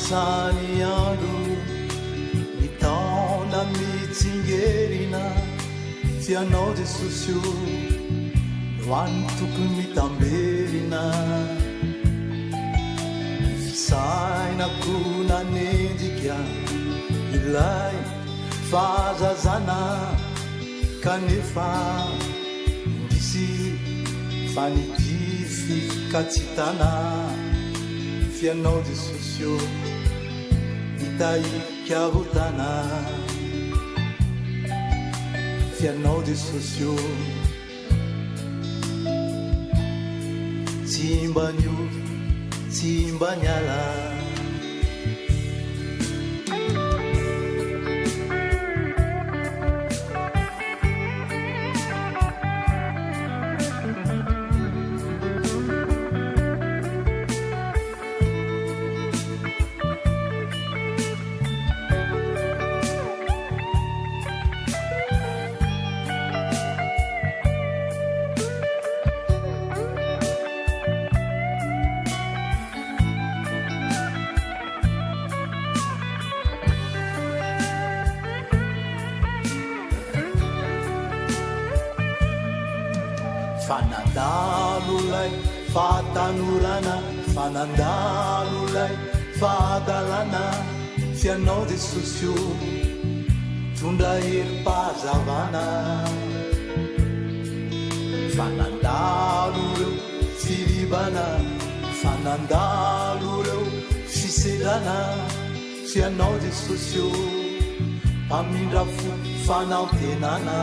Lasaniandro mitona mitsingerina fianao Jesosy io no any tokony mitamberina fisainako nanendrika ilay fahazazana kanefa indrisy fanidify ka tsy hitana fianao Jesosy io hitahiky avotana fianao Jesosy io tsy mba niovy tsy mba niala fanandalo lay fatanorana fanandalo lay fadalana fianao Jesosy io tondra herim-pahazavana fanandalo reo firibana fanandalo reo fiserana fianao Jesosy io mpamindra fo fanantenana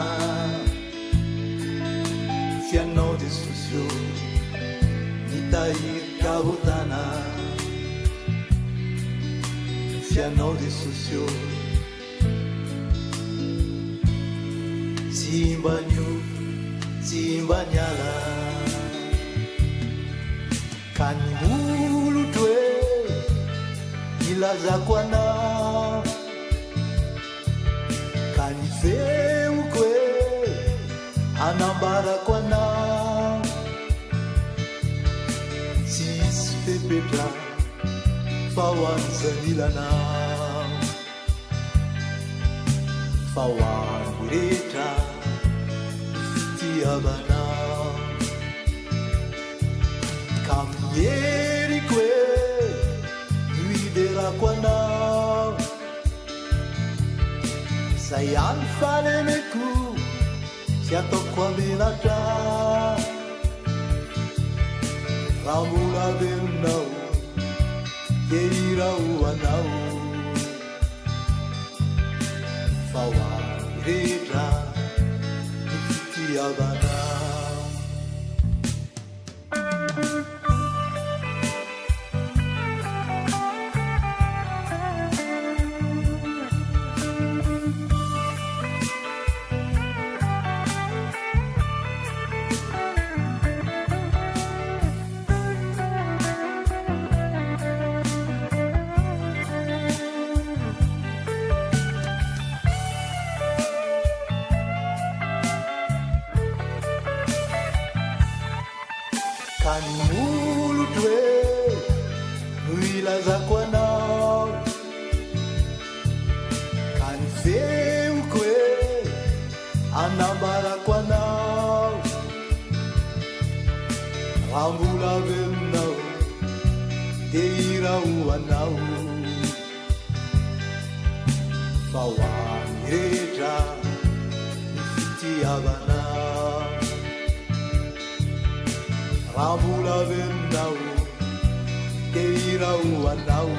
fianao Jesosy io hitahiry avotana fianao Jesosy io tsy mba niovy tsy mba niala ka nimolotro hoe ilazako anao ka nifeoko hoe anambarako anao tsisy fepetra fa ho an'izanilanao fa ho any rehetra fitiavanao ka mieriko hoe nuiderako anao zay any falemeko tsy ataoko amenatra raha mora velinao tehira ho anao fa ho any rehetra ny fitiavanao ka nimolotro hoe no ilazako anao ka nifeoko hoe anambarako anao raha mbola velinao tehira ho anao fa ho any rehetra ny fitiavanao raha mbola velinao tehira ho anao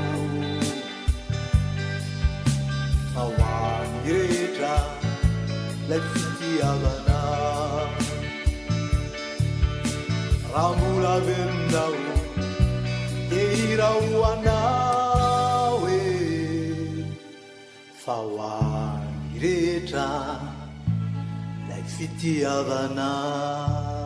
fa ho any rehetra lay fitiavanao raha mbola velinao tehira ho anao fa ho any rehetra lay fitiavanao